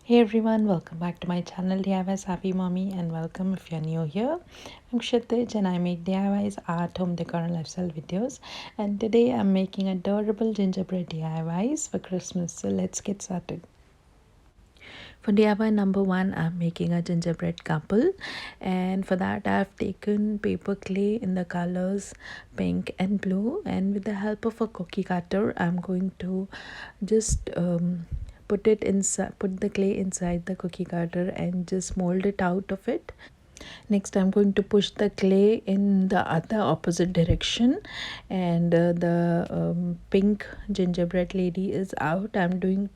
Hey everyone, welcome back to my channel DIYs Happy Mommy, and welcome if you're new here. I'm Kshitij and I make DIYs, art, home decor and lifestyle videos, and today I'm making adorable gingerbread DIYs for Christmas. So let's get started. For DIY number one, I'm making a gingerbread couple, and for that I've taken paper clay in the colors pink and blue, and with the help of a cookie cutter I'm going to just put the clay inside the cookie cutter and just mold it out of it. Next, I'm going to push the clay in the other opposite direction, and the pink gingerbread lady is out. I'm doing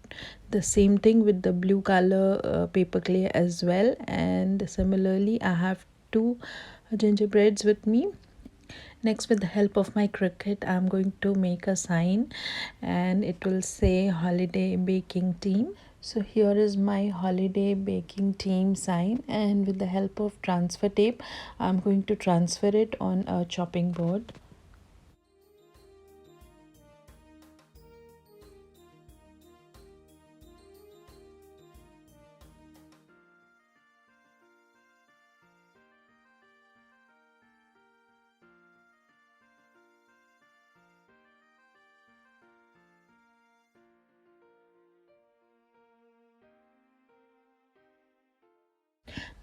the same thing with the blue color paper clay as well, and similarly I have two gingerbreads with me. Next, with the help of my Cricut, I'm going to make a sign, and it will say holiday baking team. So here is my holiday baking team sign, and with the help of transfer tape I'm going to transfer it on a chopping board.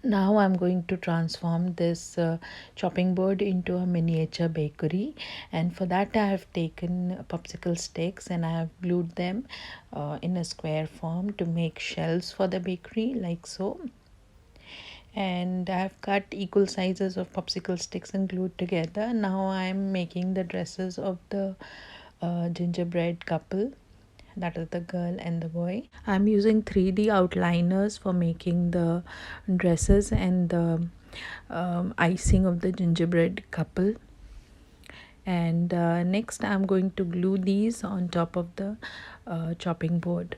Now I'm going to transform this chopping board into a miniature bakery, and for that I have taken popsicle sticks and I have glued them in a square form to make shelves for the bakery, like so. And I have cut equal sizes of popsicle sticks and glued together. Now I'm making the dresses of the gingerbread couple, that is the girl and the boy. I'm using 3D outliners for making the dresses and the icing of the gingerbread couple. And next I'm going to glue these on top of the chopping board.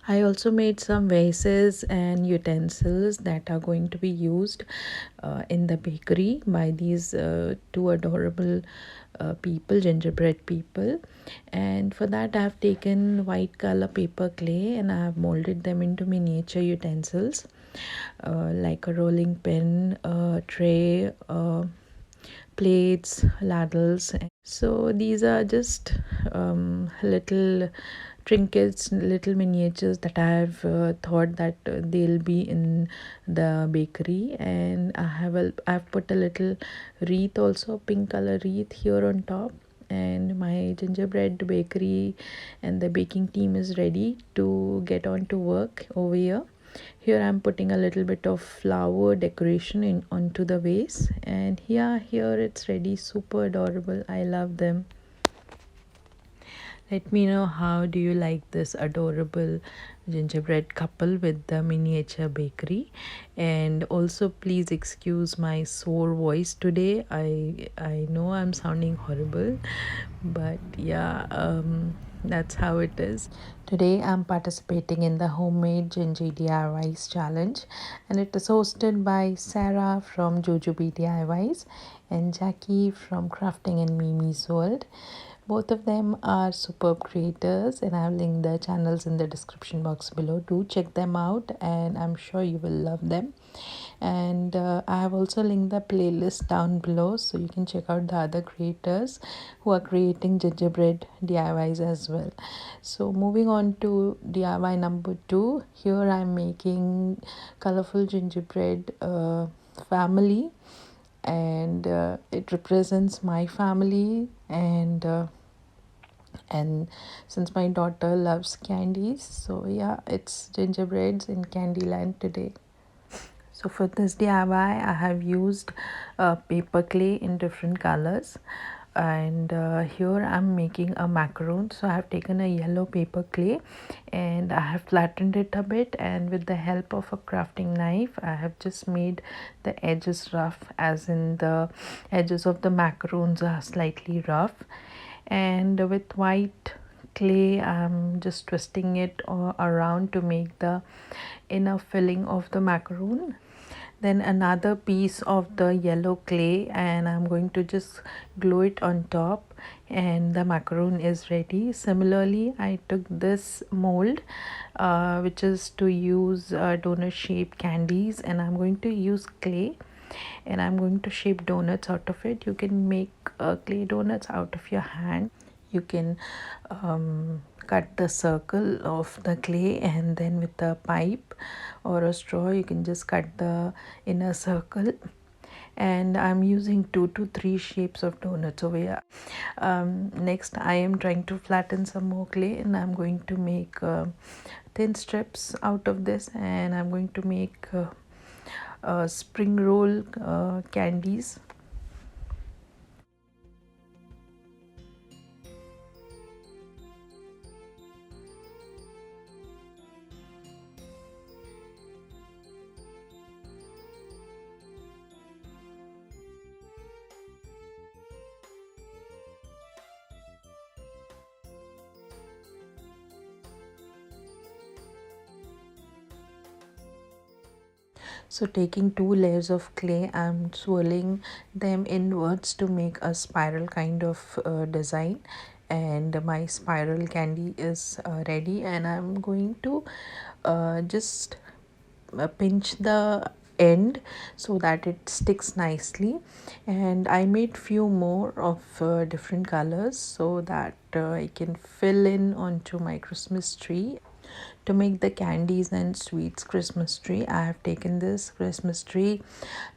I also made some vases and utensils that are going to be used in the bakery by these two adorable gingerbread people. And for that I have taken white color paper clay and I have molded them into miniature utensils, like a rolling pin, a tray, plates, ladles. So these are just little trinkets, little miniatures that I have thought that they'll be in the bakery. And I've put a little wreath, also pink color wreath here on top. And my gingerbread bakery and the baking team is ready to get on to work over here. Here I'm putting a little bit of flower decoration in onto the vase, and here it's ready. Super adorable, I love them. Let me know, how do you like this adorable gingerbread couple with the miniature bakery? And also please excuse my sore voice today. I know I'm sounding horrible, but yeah, that's how it is. Today I'm participating in the Homemade Gingy DIYs challenge, and it is hosted by Sarah from Jujubee DIYs and Jackie from Crafting and Mimi's World. Both of them are superb creators, and I've linked their channels in the description box below. Do check them out, and I'm sure you will love them. And I have also linked the playlist down below, so you can check out the other creators who are creating gingerbread DIYs as well. So moving on to DIY number two, here I'm making colorful gingerbread family, and it represents my family. And since my daughter loves candies, so yeah, it's gingerbreads in Candyland today. So for this DIY I have used paper clay in different colors, and here I'm making a macaroon. So I have taken a yellow paper clay and I have flattened it a bit, and with the help of a crafting knife I have just made the edges rough, as in the edges of the macaroons are slightly rough. And with white clay I'm just twisting it around to make the inner filling of the macaroon. Then another piece of the yellow clay, and I'm going to just glue it on top, and the macaroon is ready. Similarly, I took this mold which is to use donut shaped candies, and I'm going to use clay, and I'm going to shape donuts out of it. You can make clay donuts out of your hand. You can cut the circle of the clay, and then with a pipe or a straw you can just cut the inner circle. And I'm using 2 to 3 shapes of donuts over here. Next, I am trying to flatten some more clay, and I'm going to make thin strips out of this, and I'm going to make spring roll candies. So taking 2 layers of clay, I'm swirling them inwards to make a spiral kind of design, and my spiral candy is ready, and I'm going to just pinch the end so that it sticks nicely. And I made few more of different colors so that I can fill in onto my Christmas tree. To make the candies and sweets Christmas tree, I have taken this Christmas tree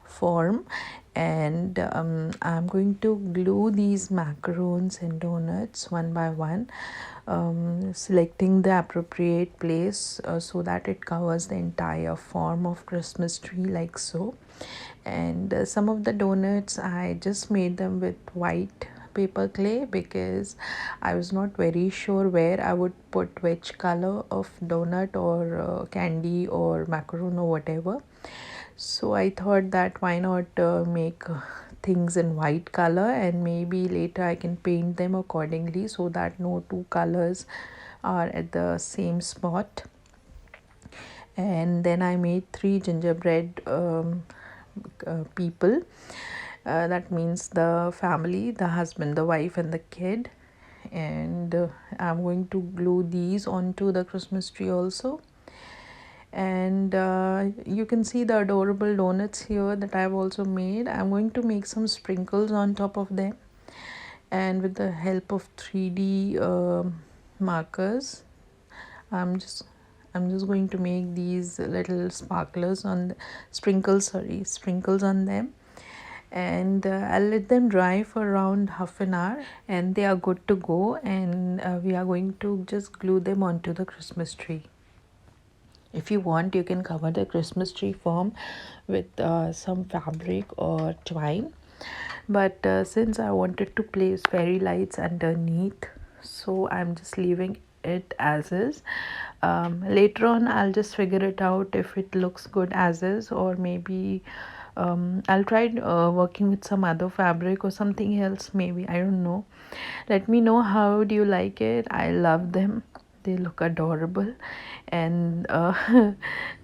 form, and I'm going to glue these macaroons and donuts one by one, selecting the appropriate place so that it covers the entire form of Christmas tree, like so. And some of the donuts I just made them with white paper clay because I was not very sure where I would put which color of donut or candy or macaroon or whatever. So I thought that why not make things in white color, and maybe later I can paint them accordingly so that no two colors are at the same spot. And then I made 3 gingerbread people. That means the family, the husband, the wife, and the kid. And I'm going to glue these onto the Christmas tree also. And you can see the adorable donuts here that I've also made. I'm going to make some sprinkles on top of them, and with the help of 3D markers, I'm just going to make these little sparklers on the sprinkles on them. And I'll let them dry for around half an hour, and they are good to go. And we are going to just glue them onto the Christmas tree. If you want, you can cover the Christmas tree form with some fabric or twine. But since I wanted to place fairy lights underneath, so I'm just leaving it as is. Later on, I'll just figure it out if it looks good as is, or maybe I'll try working with some other fabric or something else, maybe. I don't know. Let me know how do you like it. I love them. They look adorable, and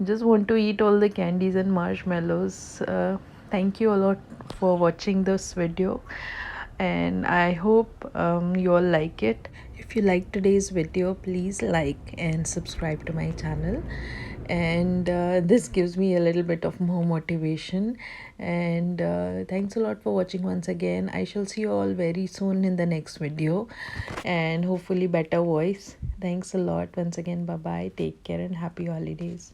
just want to eat all the candies and marshmallows. Thank you a lot for watching this video, and I hope you all like it. If you like today's video, please like and subscribe to my channel, and this gives me a little bit of more motivation. And thanks a lot for watching once again. I shall see you all very soon in the next video, and hopefully better voice. Thanks a lot once again. Bye bye, take care, and happy holidays.